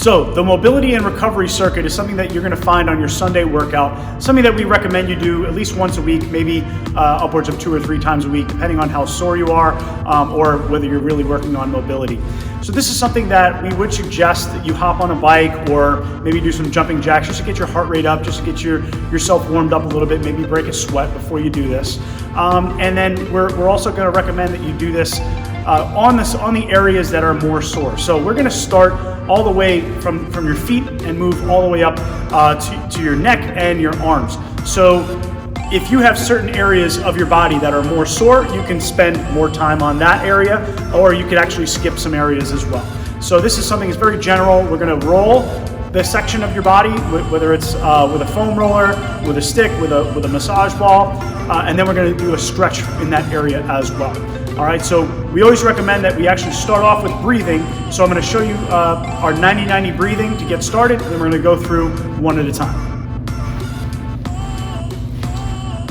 So the mobility and recovery circuit is something that you're going to find on your Sunday workout, something that we recommend you do at least once a week, maybe upwards of 2 or 3 times a week, depending on how sore you are or whether you're really working on mobility. So this is something that we would suggest that you hop on a bike or maybe do some jumping jacks just to get your heart rate up, just to get yourself warmed up a little bit, maybe break a sweat before you do this. And then we're also going to recommend that you do this on the areas that are more sore. So we're going to start all the way from your feet and move all the way up to your neck and your arms. So if you have certain areas of your body that are more sore, you can spend more time on that area, or you could actually skip some areas as well. So this is something that's very general. We're going to roll the section of your body, whether it's with a foam roller, with a stick, with a massage ball, and then we're going to do a stretch in that area as well. All right, so we always recommend that we actually start off with breathing. So I'm going to show you our 90-90 breathing to get started, and then we're going to go through one at a time.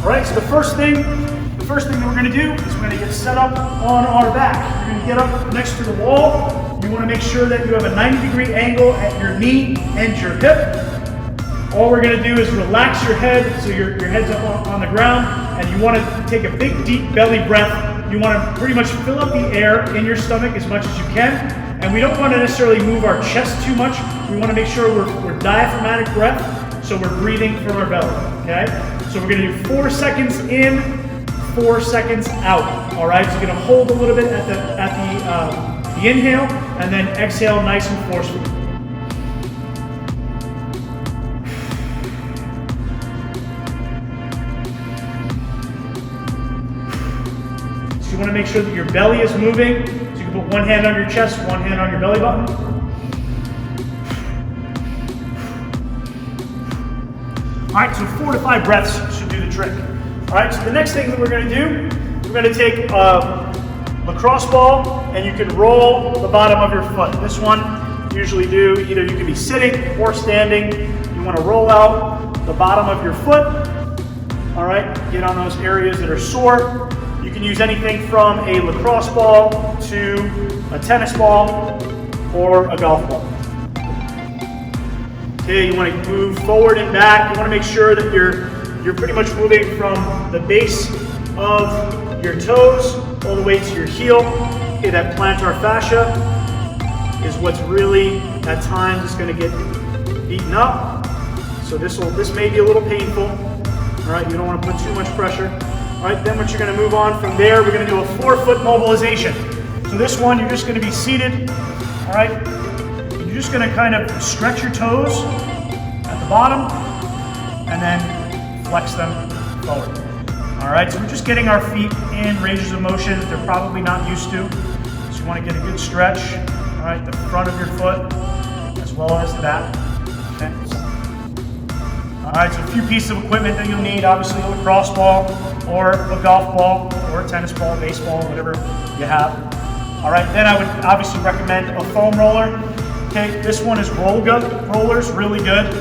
All right, so the first thing that we're going to do is we're going to get set up on our back. You're going to get up next to the wall. You want to make sure that you have a 90-degree angle at your knee and your hip. All we're going to do is relax your head so your head's up on the ground, and you want to take a big, deep belly breath. You want to pretty much fill up the air in your stomach as much as you can. And we don't want to necessarily move our chest too much. We want to make sure we're diaphragmatic breath, so we're breathing from our belly, okay? So we're going to do 4 seconds in, 4 seconds out, all right? So you're going to hold a little bit at the inhale, and then exhale nice and forceful. So you want to make sure that your belly is moving. So you can put one hand on your chest, one hand on your belly button. All right, so 4 to 5 breaths should do the trick. All right, so the next thing that we're going to do, we're going to take a lacrosse ball and you can roll the bottom of your foot. This one you usually do, either you can be sitting or standing. You want to roll out the bottom of your foot. All right, get on those areas that are sore. You can use anything from a lacrosse ball to a tennis ball or a golf ball. Okay, you want to move forward and back. You want to make sure that you're pretty much moving from the base of your toes all the way to your heel. Okay, that plantar fascia is what's really at times is going to get beaten up. So this may be a little painful. All right, you don't want to put too much pressure. All right, then what you're going to move on from there, we're going to do a forefoot mobilization. So this one, you're just going to be seated. All right, you're just going to kind of stretch your toes at the bottom and then flex them forward. All right, so we're just getting our feet in ranges of motion that they're probably not used to. So you want to get a good stretch. All right, the front of your foot as well as the back. Okay. All right, so a few pieces of equipment that you'll need, obviously a lacrosse ball or a golf ball or a tennis ball, baseball, whatever you have. All right, then I would obviously recommend a foam roller. Okay, this one is rollers, really good.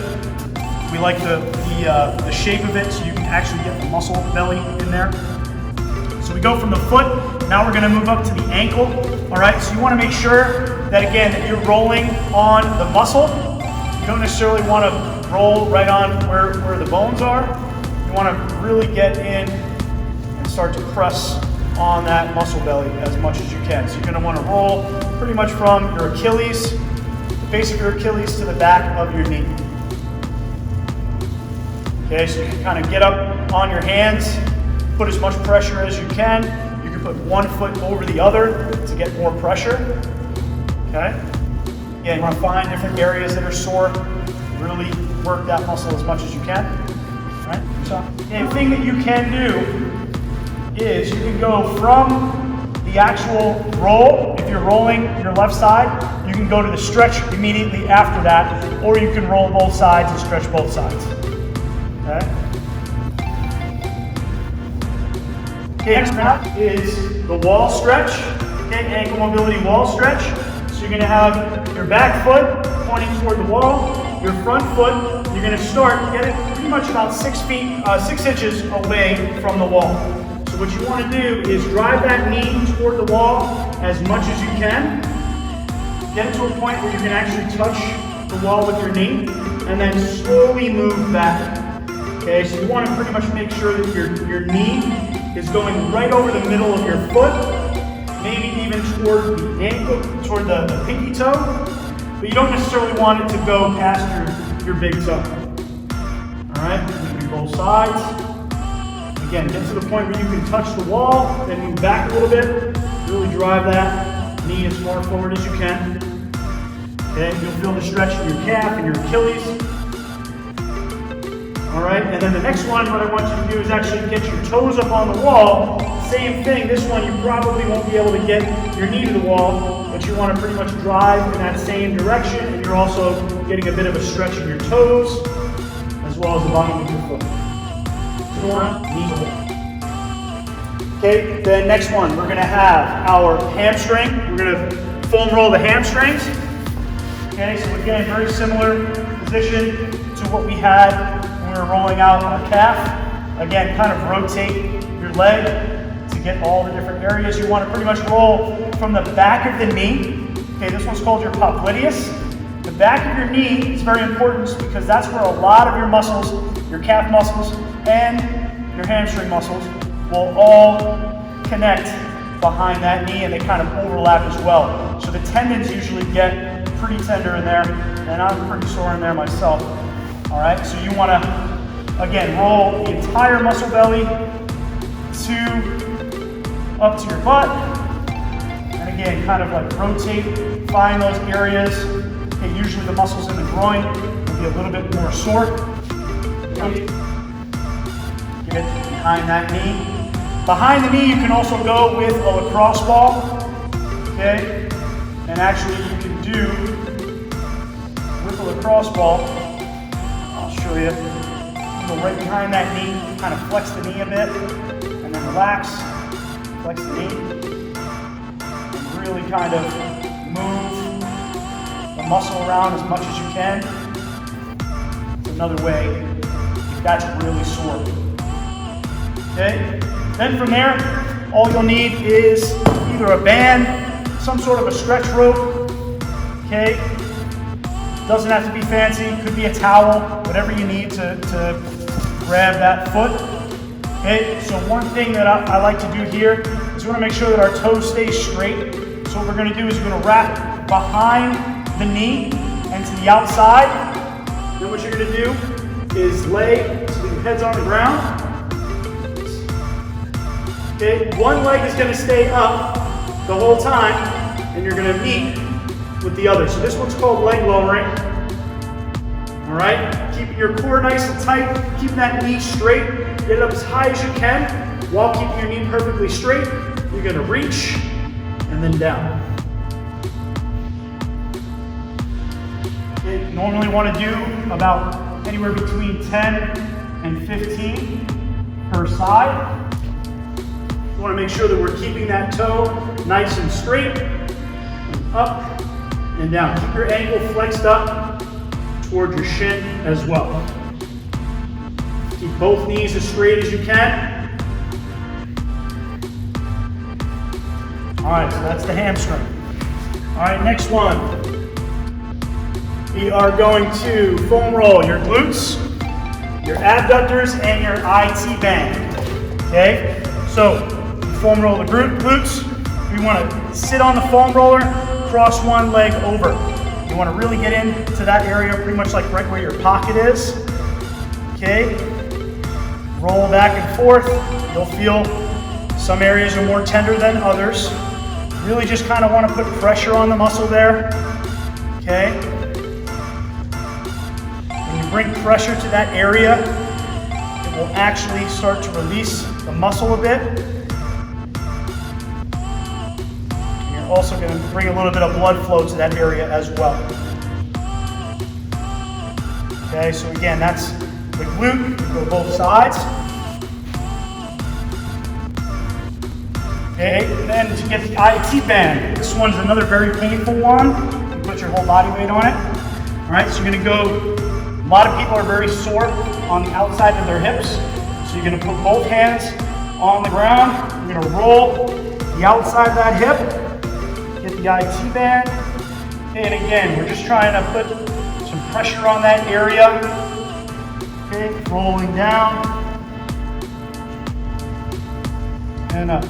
We like the shape of it so you can actually get the muscle belly in there. So we go from the foot, now we're gonna move up to the ankle. All right, so you wanna make sure that again, that you're rolling on the muscle. You don't necessarily wanna roll right on where the bones are. You wanna really get in and start to press on that muscle belly as much as you can. So you're gonna wanna roll pretty much from your Achilles, the base of your Achilles to the back of your knee. Okay, so you can kind of get up on your hands, put as much pressure as you can. You can put one foot over the other to get more pressure. Okay? Yeah, you want to find different areas that are sore. Really work that muscle as much as you can. All right? So, the thing that you can do is you can go from the actual roll. If you're rolling your left side, you can go to the stretch immediately after that, or you can roll both sides and stretch both sides. Okay. Next one is the wall stretch. Okay, ankle mobility wall stretch. So you're going to have your back foot pointing toward the wall. Your front foot, you're going to get it pretty much about 6 inches away from the wall. So what you want to do is drive that knee toward the wall as much as you can. Get it to a point where you can actually touch the wall with your knee, and then slowly move back. Okay, so you want to pretty much make sure that your knee is going right over the middle of your foot, maybe even toward the ankle, toward the pinky toe, but you don't necessarily want it to go past your big toe. All right, you do both sides. Again, get to the point where you can touch the wall, then move back a little bit, really drive that knee as far forward as you can. Okay, you'll feel the stretch in your calf and your Achilles. All right, and then the next one, what I want you to do is actually get your toes up on the wall. Same thing, this one you probably won't be able to get your knee to the wall, but you want to pretty much drive in that same direction, and you're also getting a bit of a stretch in your toes, as well as the bottom of your foot. Okay, the next one, we're going to have our hamstring. We're going to foam roll the hamstrings. Okay, so again, very similar position to what we had when we were rolling out our calf. Again, kind of rotate your leg to get all the different areas. You want to pretty much roll from the back of the knee. Okay, this one's called your popliteus. The back of your knee is very important because that's where a lot of your muscles, your calf muscles, and your hamstring muscles will all connect behind that knee, and they kind of overlap as well. So the tendons usually get pretty tender in there, and I'm pretty sore in there myself. All right, so you want to, again, roll the entire muscle belly up to your butt, and again, kind of like rotate, find those areas. Okay, usually the muscles in the groin will be a little bit more sore. Get behind that knee. Behind the knee, you can also go with a lacrosse ball, okay? And actually, you can do with a lacrosse ball. I'll show you. You go right behind that knee, kind of flex the knee a bit, and then relax, flex the knee, and really kind of move the muscle around as much as you can. It's another way if that's really sore. Okay? Then from there, all you'll need is either a band, some sort of a stretch rope, okay? Doesn't have to be fancy, could be a towel, whatever you need to grab that foot. Okay, so one thing that I like to do here is we want to make sure that our toes stay straight. So what we're going to do is we're going to wrap behind the knee and to the outside. Then what you're going to do is lay so that your head's on the ground. Okay, one leg is going to stay up the whole time, and you're going to meet with the other. So this one's called leg lowering. All right, keeping your core nice and tight, keeping that knee straight. Get it up as high as you can while keeping your knee perfectly straight. You're going to reach and then down. Okay, normally want to do about anywhere between 10 and 15 per side. You want to make sure that we're keeping that toe nice and straight, and up and down. Keep your ankle flexed up toward your shin as well. Keep both knees as straight as you can. All right, so that's the hamstring. All right, next one. We are going to foam roll your glutes, your abductors, and your IT band. Okay, so foam roll the glutes. We want to sit on the foam roller, cross one leg over. You want to really get into that area pretty much like right where your pocket is. Okay, roll back and forth. You'll feel some areas are more tender than others. Really just kind of want to put pressure on the muscle there. Okay, when you bring pressure to that area, it will actually start to release the muscle a bit. Also going to bring a little bit of blood flow to that area as well. Okay, so again, that's the glute. Go both sides. Okay, and then to get the IT band, this one's another very painful one. You put your whole body weight on it. All right, so you're going to go, a lot of people are very sore on the outside of their hips. So you're going to put both hands on the ground. You're going to roll the outside of that hip. Get the IT band, and again, we're just trying to put pressure on that area. Okay, rolling down and up.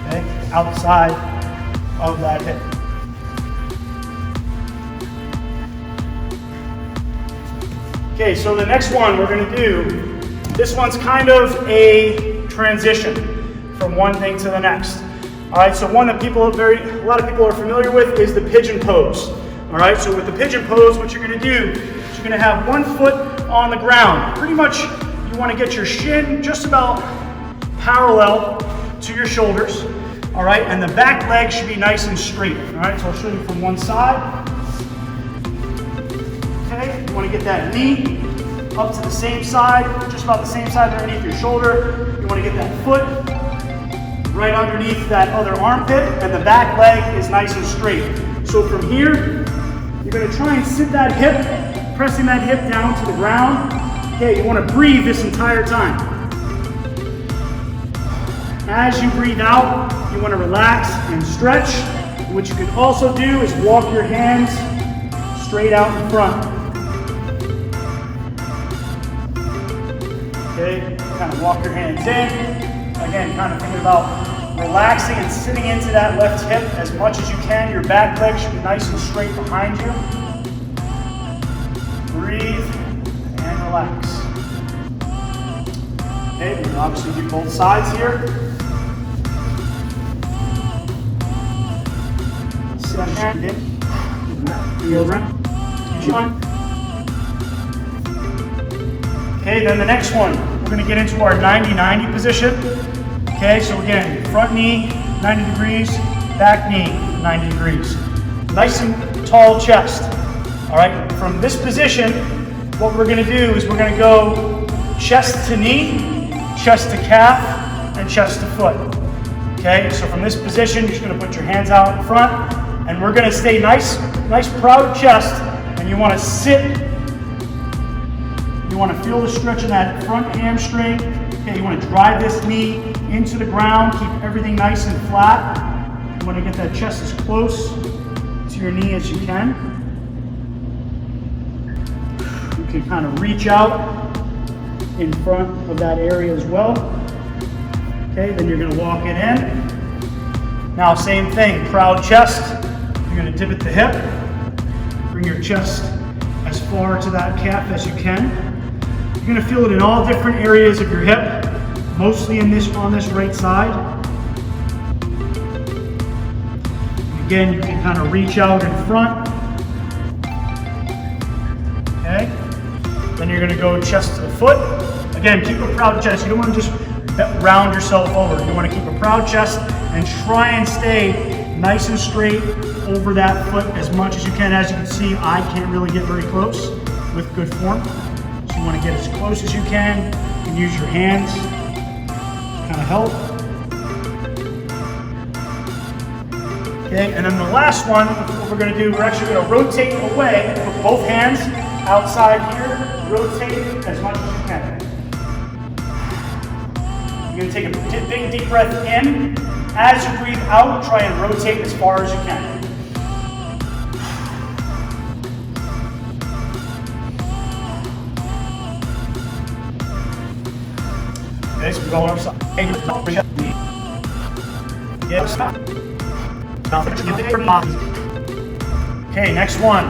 Okay, outside of that hip. Okay, so the next one we're going to do, this one's kind of a transition from one thing to the next. All right, so one that a lot of people are familiar with is the pigeon pose. All right, so with the pigeon pose, what you're going to do is you're going to have one foot on the ground. Pretty much, you want to get your shin just about parallel to your shoulders. All right, and the back leg should be nice and straight. All right, so I'll show you from one side. Okay, you want to get that knee up to the same side, just about the same side underneath your shoulder. You want to get that foot right underneath that other armpit, and the back leg is nice and straight. So from here, you're going to try and sit that hip, pressing that hip down to the ground. Okay, you want to breathe this entire time. As you breathe out, you want to relax and stretch. What you can also do is walk your hands straight out in front. Okay, kind of walk your hands in. Again, kind of thinking about relaxing and sitting into that left hip as much as you can. Your back leg should be nice and straight behind you. Breathe and relax. Okay, we can obviously do both sides here. Sit hand in. Okay, then the next one, we're going to get into our 90-90 position. Okay, so again, front knee, 90 degrees, back knee, 90 degrees. Nice and tall chest. All right, from this position, what we're gonna do is we're gonna go chest to knee, chest to calf, and chest to foot. Okay, so from this position, you're just gonna put your hands out in front, and we're gonna stay nice proud chest, and you wanna sit. You wanna feel the stretch in that front hamstring. Okay, you want to drive this knee into the ground, keep everything nice and flat. You want to get that chest as close to your knee as you can. You can kind of reach out in front of that area as well. Okay, then you're going to walk it in. Now, same thing, proud chest. You're going to dip at the hip. Bring your chest as far to that calf as you can. You're going to feel it in all different areas of your hip, mostly on this right side. Again, you can kind of reach out in front. Okay. Then you're going to go chest to the foot. Again, keep a proud chest. You don't want to just round yourself over. You want to keep a proud chest and try and stay nice and straight over that foot as much as you can. As you can see, I can't really get very close with good form. You want to get as close as you can. You can use your hands to kind of help. Okay, and then the last one, what we're going to do, we're actually going to rotate away, put both hands outside here, rotate as much as you can. You're going to take a big deep breath in. As you breathe out, try and rotate as far as you can. Okay, so we go on our side. Okay, next one.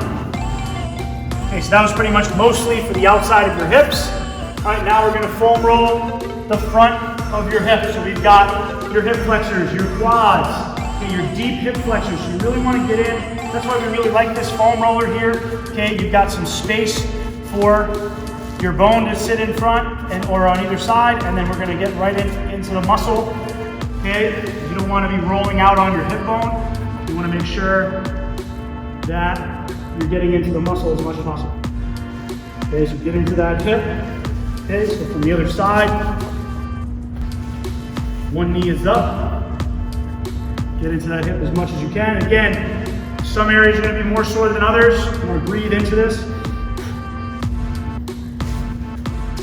Okay, so that was pretty much mostly for the outside of your hips. All right, now we're going to foam roll the front of your hips. So we've got your hip flexors, your quads, okay, your deep hip flexors. So you really want to get in. That's why we really like this foam roller here. Okay, you've got some space for your bone to sit in front or on either side, and then we're going to get right into the muscle. Okay, you don't want to be rolling out on your hip bone. You want to make sure that you're getting into the muscle as much as possible. Okay, so get into that hip. Okay, so from the other side, one knee is up. Get into that hip as much as you can. Again, some areas are going to be more sore than others. You want to breathe into this.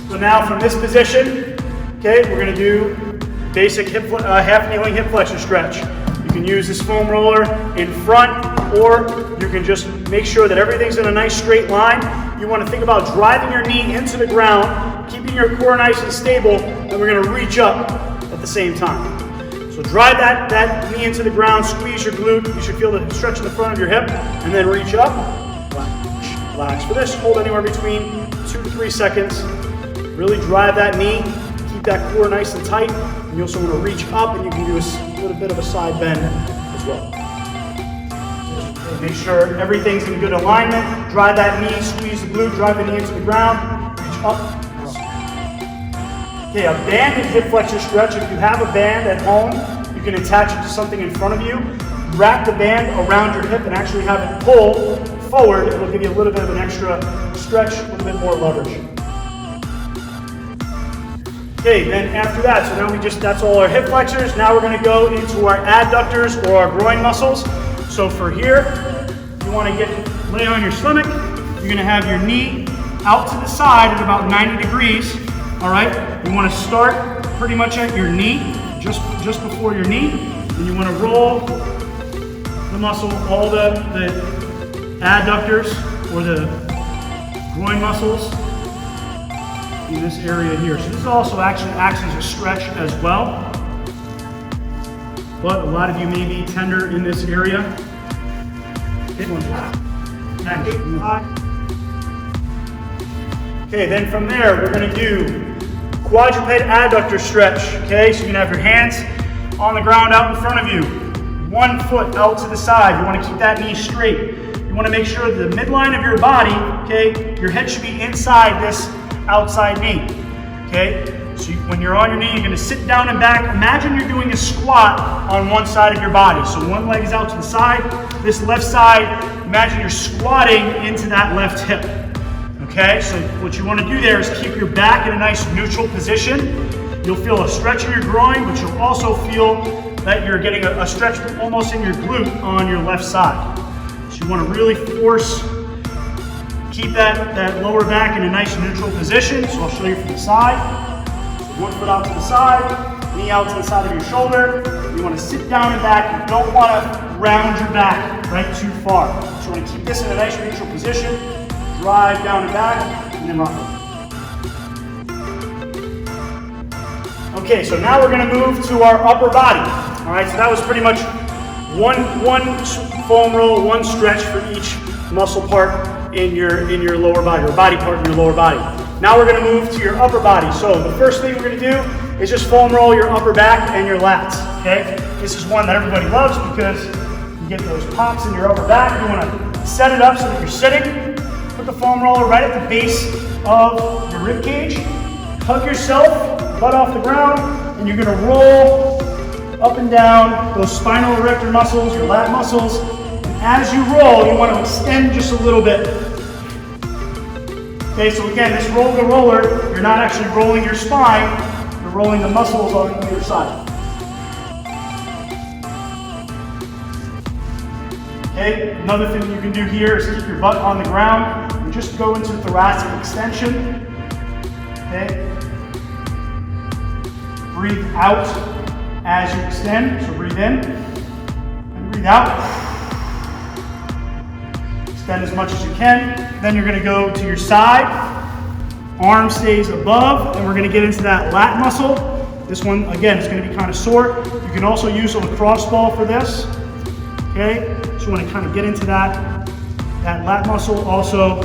So now from this position, okay, we're going to do basic half kneeling hip flexor stretch. You can use this foam roller in front, or you can just make sure that everything's in a nice straight line. You want to think about driving your knee into the ground, keeping your core nice and stable, and we're going to reach up at the same time. So drive that knee into the ground, squeeze your glute. You should feel the stretch in the front of your hip, and then reach up. Relax. For this, hold anywhere between 2 to 3 seconds. Really drive that knee, keep that core nice and tight. And you also want to reach up, and you can do a little bit of a side bend as well. Make sure everything's in good alignment. Drive that knee, squeeze the glute, drive the knee into the ground, reach up. Okay, a banded hip flexor stretch. If you have a band at home, you can attach it to something in front of you. Wrap the band around your hip and actually have it pull forward. It will give you a little bit of an extra stretch, a little bit more leverage. Okay, then after that, so now that's all our hip flexors. Now we're going to go into our adductors or our groin muscles. So for here, you want to lay on your stomach. You're going to have your knee out to the side at about 90 degrees. All right, you want to start pretty much at your knee, just before your knee, and you want to roll the muscle, all the adductors or the groin muscles in this area here. So this also actually acts as a stretch as well, but a lot of you may be tender in this area. Okay, then from there, we're going to do quadruped adductor stretch. Okay, so you can have your hands on the ground out in front of you. One foot out to the side. You want to keep that knee straight. You want to make sure that the midline of your body, okay, your head should be inside this outside knee. Okay, so when you're on your knee, you're going to sit down and back. Imagine you're doing a squat on one side of your body. So one leg is out to the side. This left side, imagine you're squatting into that left hip. Okay, so what you want to do there is keep your back in a nice neutral position. You'll feel a stretch in your groin, but you'll also feel that you're getting a stretch almost in your glute on your left side. So you want to really keep that lower back in a nice neutral position. So I'll show you from the side. So 1 foot out to the side, knee out to the side of your shoulder. You want to sit down and back. You don't want to round your back right too far. So you want to keep this in a nice neutral position. Drive down and back, and then rock it. Okay, so now we're going to move to our upper body. All right, so that was pretty much one foam roll, one stretch for each muscle part in your lower body, or body part in your lower body. Now we're going to move to your upper body. So the first thing we're going to do is just foam roll your upper back and your lats. Okay, this is one that everybody loves because you get those pops in your upper back. You want to set it up so that you're sitting. Put the foam roller right at the base of your rib cage. Hug yourself, butt off the ground, and you're going to roll up and down those spinal erector muscles, your lat muscles. And as you roll, you want to extend just a little bit. Okay, so again, this roll the roller, you're not actually rolling your spine, you're rolling the muscles on either side. Okay, another thing you can do here is keep your butt on the ground and just go into thoracic extension. Okay. Breathe out as you extend. So breathe in and breathe out. Extend as much as you can. Then you're going to go to your side. Arm stays above, and we're going to get into that lat muscle. This one, again, is going to be kind of sore. You can also use a lacrosse ball for this. Okay. So you want to kind of get into that lat muscle, also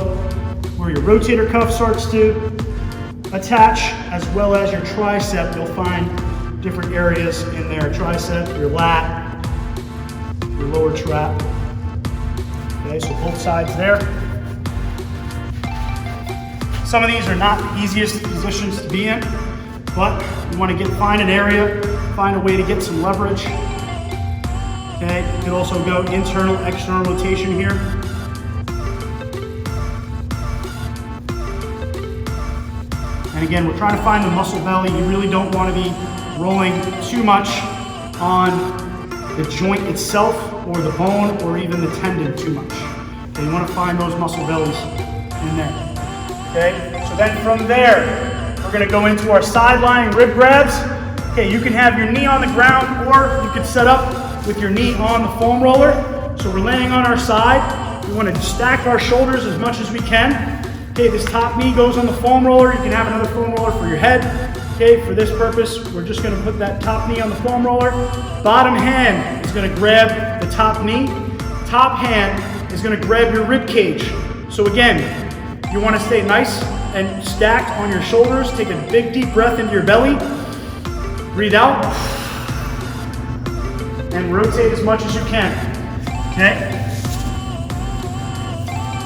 where your rotator cuff starts to attach, as well as your tricep. You'll find different areas in there. Tricep, your lat, your lower trap. Okay, so both sides there. Some of these are not the easiest positions to be in, but you want to find an area, find a way to get some leverage. Okay, you can also go internal, external rotation here. And again, we're trying to find the muscle belly. You really don't want to be rolling too much on the joint itself or the bone or even the tendon too much. Okay, you want to find those muscle bellies in there. Okay, so then from there, we're going to go into our side lying Rig Revs. Okay, you can have your knee on the ground, or you can set up with your knee on the foam roller. So we're laying on our side. We want to stack our shoulders as much as we can. Okay, this top knee goes on the foam roller. You can have another foam roller for your head. Okay, for this purpose, we're just going to put that top knee on the foam roller. Bottom hand is going to grab the top knee. Top hand is going to grab your rib cage. So again, you want to stay nice and stacked on your shoulders. Take a big deep breath into your belly. Breathe out. And rotate as much as you can. Okay?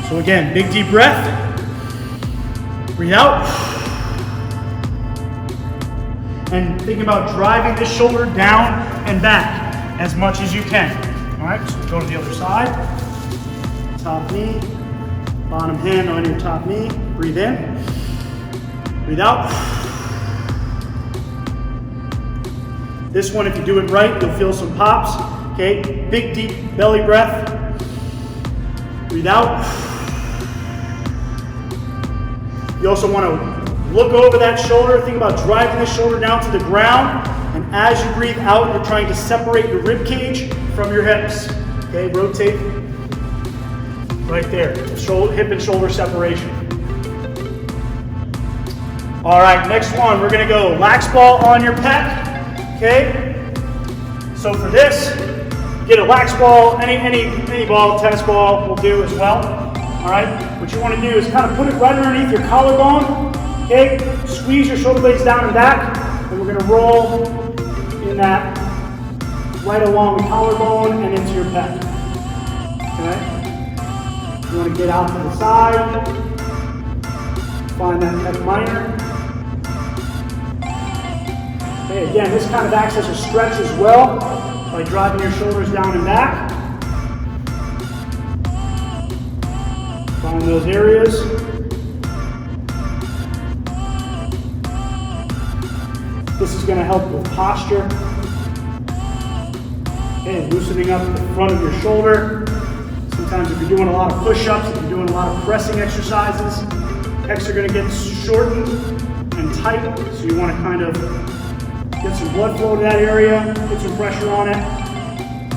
So again, big deep breath. Breathe out. And think about driving this shoulder down and back as much as you can. All right, so go to the other side. Top knee, bottom hand on your top knee. Breathe in. Breathe out. This one, if you do it right, you'll feel some pops. Okay, big deep belly breath. Breathe out. You also want to look over that shoulder. Think about driving the shoulder down to the ground. And as you breathe out, you're trying to separate your rib cage from your hips. Okay, rotate right there. Shoulder, hip and shoulder separation. All right, next one, we're going to go lax ball on your pec. Okay, so for this, get a lax ball, any ball, tennis ball will do as well. All right, what you want to do is kind of put it right underneath your collarbone. Okay, squeeze your shoulder blades down and back, and we're going to roll in that right along the collarbone and into your pec. Okay, you want to get out to the side, find that pec minor. Okay, again, this kind of acts as a stretch as well by driving your shoulders down and back. Find those areas. This is going to help with posture. Okay, loosening up the front of your shoulder. Sometimes if you're doing a lot of push-ups, if you're doing a lot of pressing exercises, pecs are going to get shortened and tight, so you want to kind of get some blood flow to that area, put some pressure on it.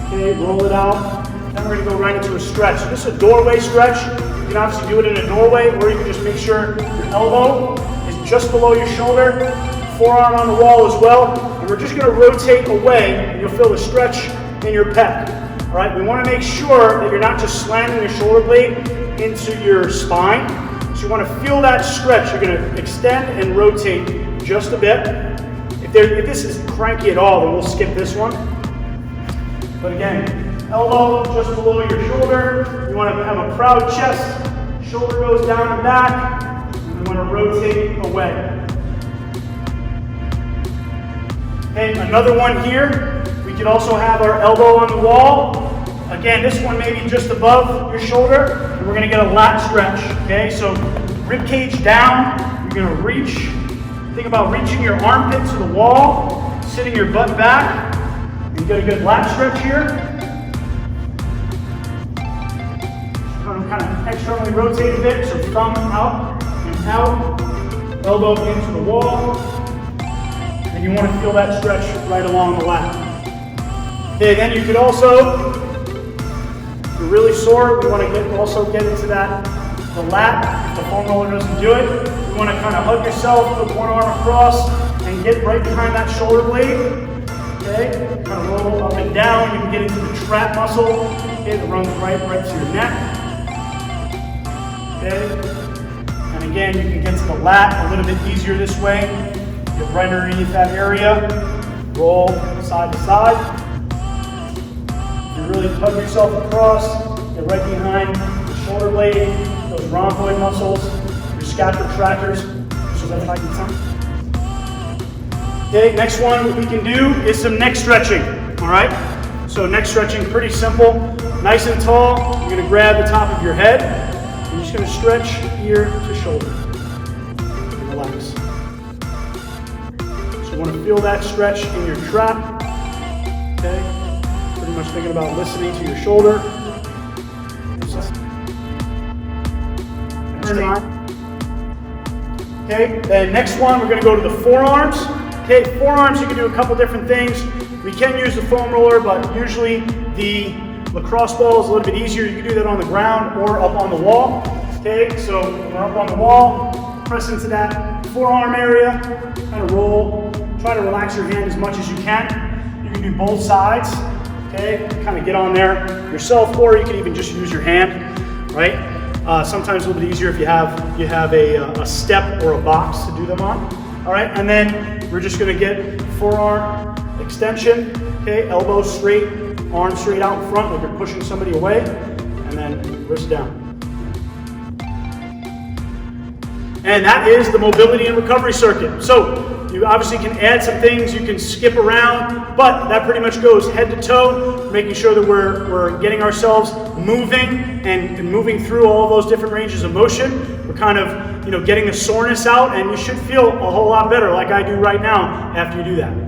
Okay, roll it out. Then we're going to go right into a stretch. So this is a doorway stretch. You can obviously do it in a doorway, or you can just make sure your elbow is just below your shoulder, forearm on the wall as well. And we're just going to rotate away, and you'll feel the stretch in your pec. All right, we want to make sure that you're not just slamming your shoulder blade into your spine. So you want to feel that stretch. You're going to extend and rotate just a bit. If this is cranky at all, then we'll skip this one. But again, elbow just below your shoulder. You want to have a proud chest. Shoulder goes down and back. And we want to rotate away. Okay, another one here. We can also have our elbow on the wall. Again, this one may be just above your shoulder. And we're going to get a lat stretch. Okay, so rib cage down. You're going to reach. Think about reaching your armpit to the wall, sitting your butt back, and get a good lat stretch here. Kind of externally rotate a bit, so thumb out and out, elbow into the wall, and you want to feel that stretch right along the lat. Okay, then you could also, if you're really sore, we want to also get into the lat. If the foam roller doesn't do it, you want to kind of hug yourself, put one arm across, and get right behind that shoulder blade. Okay, kind of roll up and down. You can get into the trap muscle. Okay, that runs right to your neck. Okay, and again, you can get to the lat a little bit easier this way. Get right underneath that area. Roll side to side. You really hug yourself across. Get right behind the shoulder blade, those rhomboid muscles. Scap retractors, so that I can time. Okay, next one what we can do is some neck stretching. All right, so neck stretching, pretty simple. Nice and tall, you're going to grab the top of your head. You're just going to stretch ear to shoulder. And relax. So you want to feel that stretch in your trap. Okay, pretty much thinking about listening to your shoulder. Okay, then next one, we're going to go to the forearms. Okay, forearms, you can do a couple different things. We can use the foam roller, but usually the lacrosse ball is a little bit easier. You can do that on the ground or up on the wall. Okay, so when we're up on the wall, press into that forearm area, kind of roll. Try to relax your hand as much as you can. You can do both sides. Okay, kind of get on there yourself, or you can even just use your hand, right? Sometimes a little bit easier if you have a step or a box to do them on. All right, and then we're just going to get forearm extension. Okay, elbow straight, arm straight out in front, like you're pushing somebody away, and then wrist down. And that is the mobility and recovery circuit. So you obviously can add some things, you can skip around, but that pretty much goes head to toe, making sure that we're getting ourselves moving and moving through all of those different ranges of motion. We're kind of, getting the soreness out, and you should feel a whole lot better like I do right now after you do that.